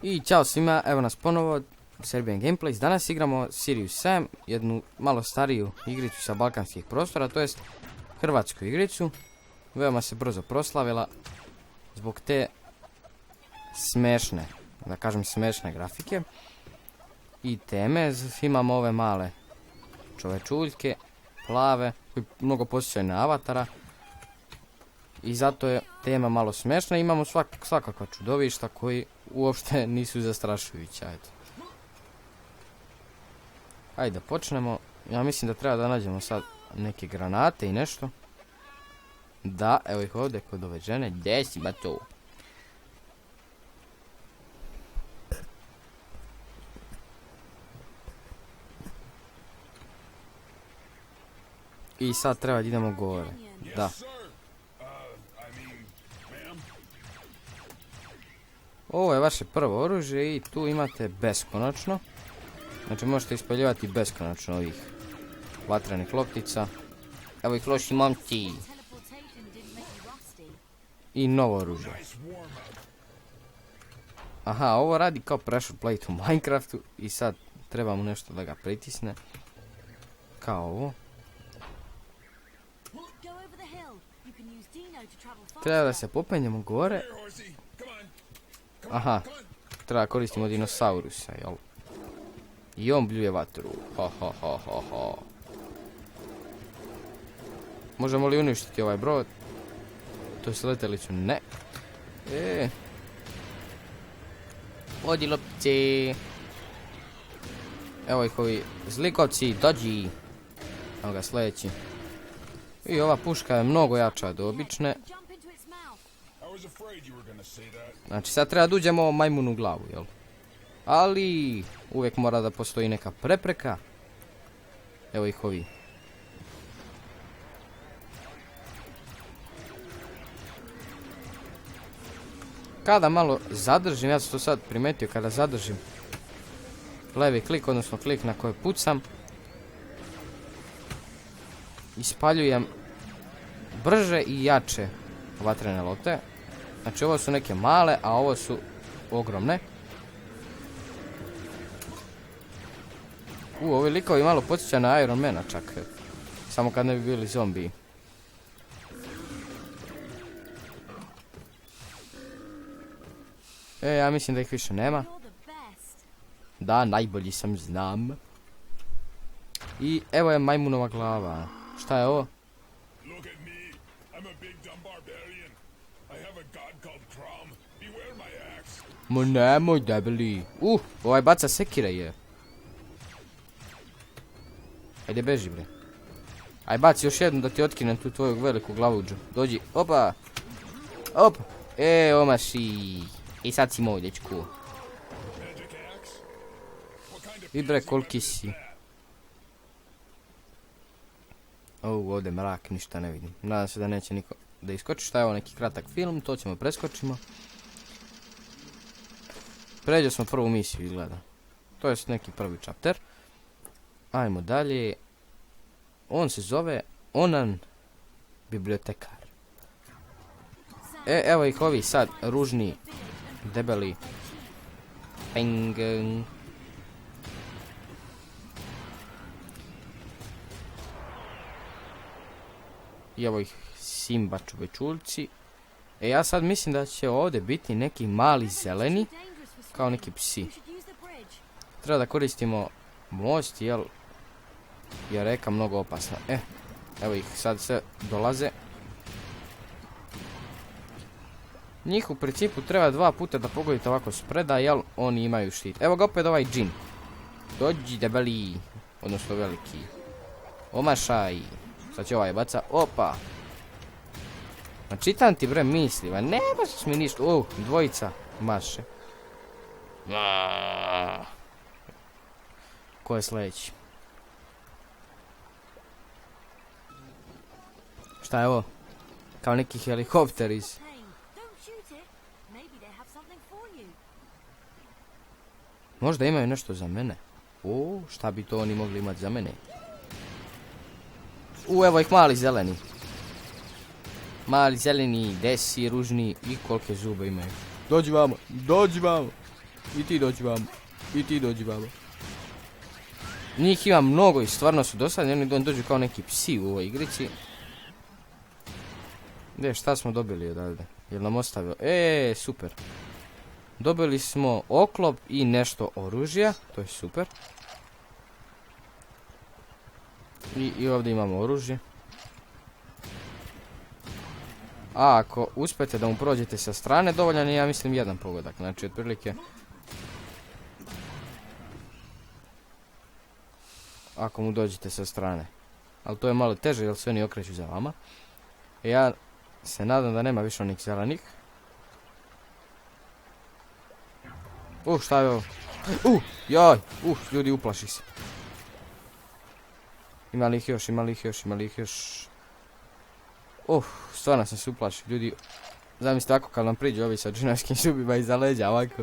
I ćao svima, evo nas ponovo, Serbian Gameplays. Danas igramo Serious Sam, jednu malo stariju igricu sa balkanskih prostora, to jest hrvatsku igricu. Veoma se brzo proslavila zbog te smešne, da kažem smešne grafike i teme. Imamo ove male čovečuljke, plave, koji mnogo posjećaju na Avatara. I zato je tema malo smešna. Imamo svakakva čudovišta koji uopšte nisu zastrašujuća. Eto. Hajde da počnemo. Ja mislim da treba da nađemo sad neke granate i nešto. Da, evo ih ovdje kod ove žene. Gdje si ba to? I sad treba da idemo gore. Da. Ovo je vaše prvo oružje i tu imate beskonačno. Znači možete ispaljivati beskonačno ovih vatrenih loptica. Evo ih loši momci. I novo oružje. Aha, ovo radi kao pressure plate u Minecraftu. I sad treba mu nešto da ga pritisne. Kao ovo. Treba da se popenjemo gore. Aha, treba koristimo dinosaurusa, jel? I on bljuje vatru. Ha ha ha ha ha. Možemo li uništiti ovaj brod? To je letelicu? Ne. Odi lopci. Evo ih ovi zlikovci, dođi. Evo ga sljedeći. I ova puška je mnogo jača od obične. Znači sad treba da uđemo ovom majmunu u glavu, jel? Ali uvijek mora da postoji neka prepreka. Evo ih ovi. Kada malo zadržim, ja sam to sad primetio, kada zadržim levi klik, odnosno klik na koji pucam, ispaljujem brže i jače vatrene lopte. Znači ovo su neke male, a ovo su ogromne. Ovi likovi malo podsjeća na Iron Mana čak. Samo kad ne bi bili zombiji. Ja mislim da ih više nema. Da, najbolji sam, znam. I evo je majmunova glava. Šta je ovo? Mo nemoj debeli. Ovaj baca sekire je. Ajde beži bre. Aj baci još jednu da ti otkinem tu tvoju veliku glavuđu. Dođi, opa. Op. Omaši. I sad si moj dečku. I bre koliki si. Ovdje mrak, ništa ne vidim. Nadam se da neće niko da iskoči. Šta je ovo, neki kratak film, to ćemo preskočimo. Pređo smo prvu misiju izgleda. To je neki prvi chapter. Ajmo dalje. On se zove Onan bibliotekar. Evo ih ovi sad ružni, debeli. Pengen. I evo ih Simba čovečuljci. Ja sad mislim da će ovdje biti neki mali zeleni. Kao neki psi. Treba da koristimo most, jer je reka mnogo opasna. Evo ih sad se dolaze. Njih u principu treba 2 puta da pogodite ovako spreda, jer oni imaju štit. Evo ga opet ovaj džin. Dođi debeli, odnosno veliki. Omašaj. Sad će ovaj baca, opa. Ma čitam ti bre misli, ma ne baš mi ništa. Dvojica maše. Ko je sljedeći? Šta je ovo? Kao neki helikopter iz... Možda imaju nešto za mene. Šta bi to oni mogli imati za mene? Evo ih mali zeleni. Mali zeleni, desi, ružni i kolike zube imaju. Dođi vamo, dođi vamo. I ti dođi vamo. I ti dođi vamo. Njih ima mnogo i stvarno su dosadni. Oni dođu kao neki psi u ovoj igrici. Gdje, šta smo dobili odavde? Jel nam ostavio? Super. Dobili smo oklop i nešto oružja. To je super. I ovdje imamo oružje. A ako uspete da mu prođete sa strane, dovoljan je, ja mislim, jedan pogodak. Znači, otprilike... Ako mu dođete sa strane. Ali to je malo teže, jer se oni okreću za vama. Ja se nadam da nema više onih zelenih. Šta je ovo? Joj! Ljudi, uplaši se. Ima li ih još, ima li ih još, ima li ih još... Stvarno sam se uplašio, ljudi. Zamislite ako kad nam priđu ovi sa džinovskim zubima iza leđa, ovako.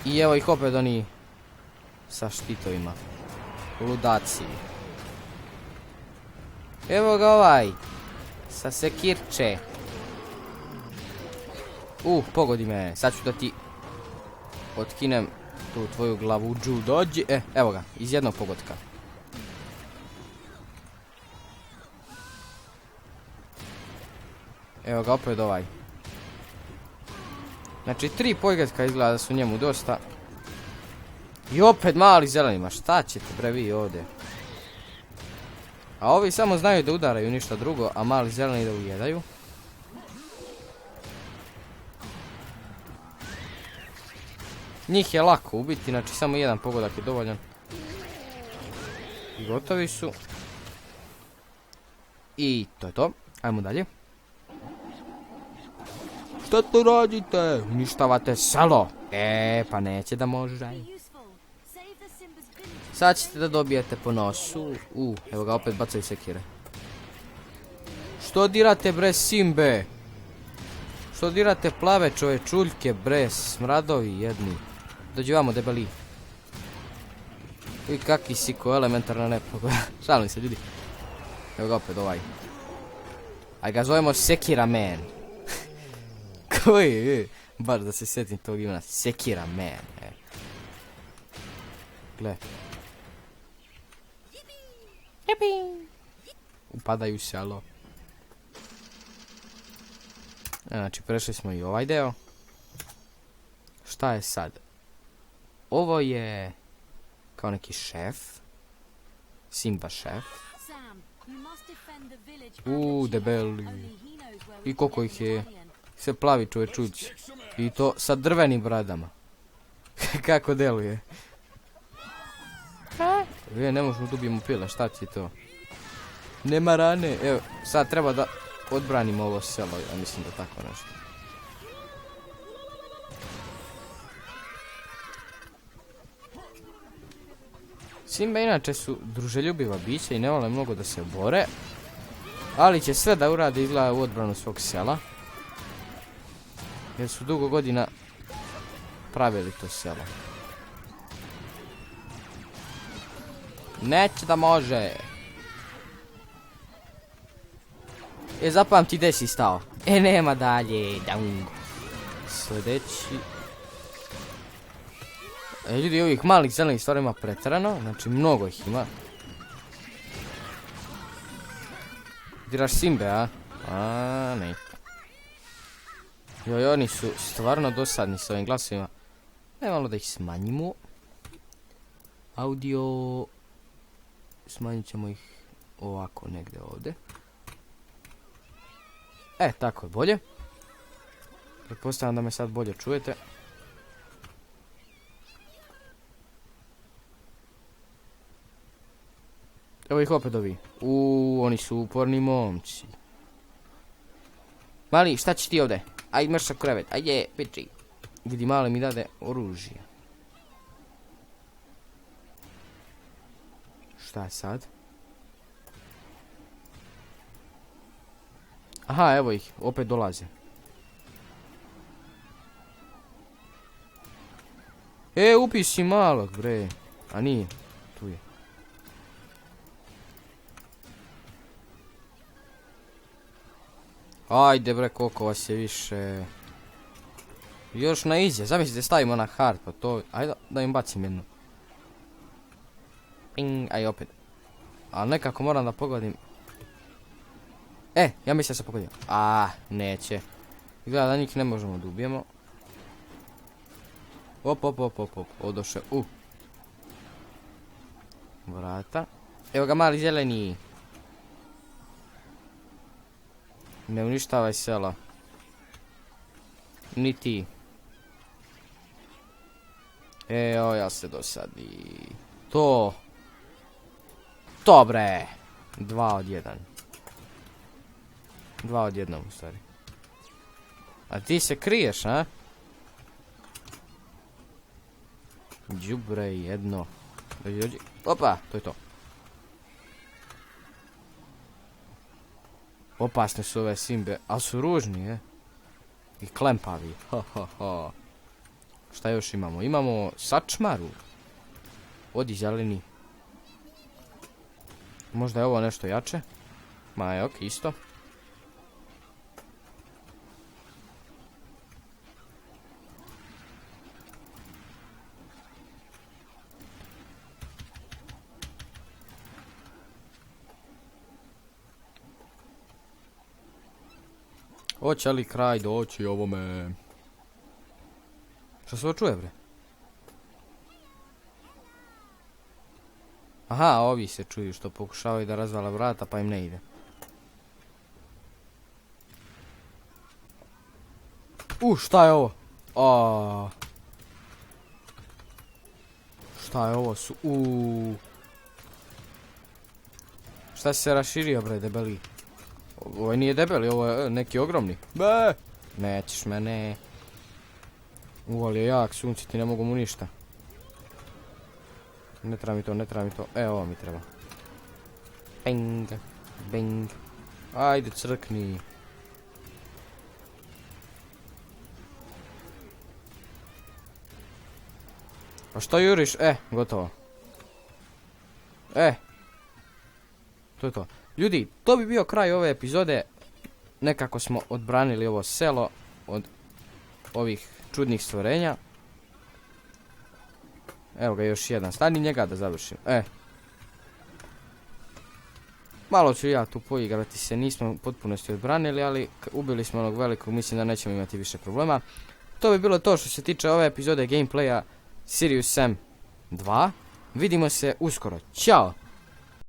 I evo ih opet oni sa štitovima. Ludaci. Evo ga ovaj. Sa sekirče. Pogodi me. Sad ću da ti otkinem tu tvoju glavuđu. Dođi. Evo ga. Iz jednog pogotka. Evo ga opet ovaj. Znači 3 pogotka izgleda da su njemu dosta. I opet mali zelenima. Šta ćete bre vi ovdje? A ovi samo znaju da udaraju, ništa drugo. A mali zeleni da ujedaju. Njih je lako ubiti, znači samo jedan pogodak je dovoljan. I gotovi su. I to je to. Ajmo dalje. Što tu radite? Uništavate selo. Pa neće da može. Sad ćete da dobijete po nosu. Evo ga opet bacaju sekire. Što dirate bre Simbe? Što dirate plave čovječuljke bre, smradovi jedni. Dođi vamo debeli. I kakvi si ko elementarna nepogoda. Šalim se ljudi. Evo ga opet ovaj. Aj ga zovemo Sekira Man. Koji? Baš da se sjetim tog imena. Sekira Man. Gle. Upadaju se, alo. Znači, prešli smo i ovaj deo. Šta je sad? Ovo je... kao neki šef. Simba šef. Debeli. I koliko ih je. Sve plavi čovječući. I to sa drvenim bradama. Kako deluje? Ne možemo dobijemo pile, šta ti je to? Nema rane. Evo, sad treba da odbranimo ovo selo, ja mislim da tako nešto. Simba inače su druželjubiva bića i ne vole mnogo da se bore. Ali će sve da urade izgleda u odbranu svog sela. Jer su dugo godina pravili to selo. Neće da može. Zapamti gdje si stao. Nema dalje. Sljedeći. Ljudi, ovih malih zelenih stvari ima pretjerano. Znači, mnogo ih ima. Diraš Simbe, a? Ne. Joj, oni su stvarno dosadni s ovim glasovima. Ne, malo da ih smanjimo. Audio... Smanjit ćemo ih ovako negdje ovdje. Tako je bolje. Pretpostavljam da me sad bolje čujete. Evo ih opet ovi. Oni su uporni momci. Mali, šta ćeš ti ovdje? Aj, mrša krevet. Ajde, piči. Vidi, mali mi dade oružje. Šta je sad? Aha, evo ih, opet dolaze. Upisi malog, bre. A nije, tu je. Ajde bre, koliko vas je više. Još na easy, zamislite stavimo na hard, pa to... Ajde da im bacim jednu. Ping, aj opet. Ali nekako moram da pogodim. Ja mislim da se pogodio. Neće. Gleda da njih ne možemo da ubijemo. Op, odoše u vrata. Evo ga mali zeleni. Ne uništavaj sela. Ni ti. Ja se dosadi. To bre. 2 od 1. 2 od 1 u stvari. A ti se kriješ, a? Đubre jedno. Dođi. Opa, to je to. Opasne su ove simbe, ali su ružni, I klempavi. Šta još imamo? Imamo sačmaru. Odi zeleni. Možda je ovo nešto jače. Ok, isto. Hoće li kraj doći ovome? Što se ovo čuje, bre? Aha, ovi se čuju što pokušavaju da razvala vrata pa im ne ide. Šta je ovo? Šta je ovo? Šta si se raširio, bre, debeli? Ovo nije debeli, ovo je neki ogromni. Nećeš mene. Ali je jak, sunci ti ne mogu mu ništa. Ne treba mi to. Ovo mi treba. Bing. Ajde, crkni. A što juriš? Gotovo. To je to. Ljudi, to bi bio kraj ove epizode. Nekako smo odbranili ovo selo od ovih čudnih stvorenja. Evo ga još jedan. Stani njega da završim. Malo ću ja tu poigrati se. Nismo u potpunosti odbranili, ali ubili smo onog velikog. Mislim da nećemo imati više problema. To bi bilo to što se tiče ove epizode gameplaya Serious Sam 2. Vidimo se uskoro. Ćao!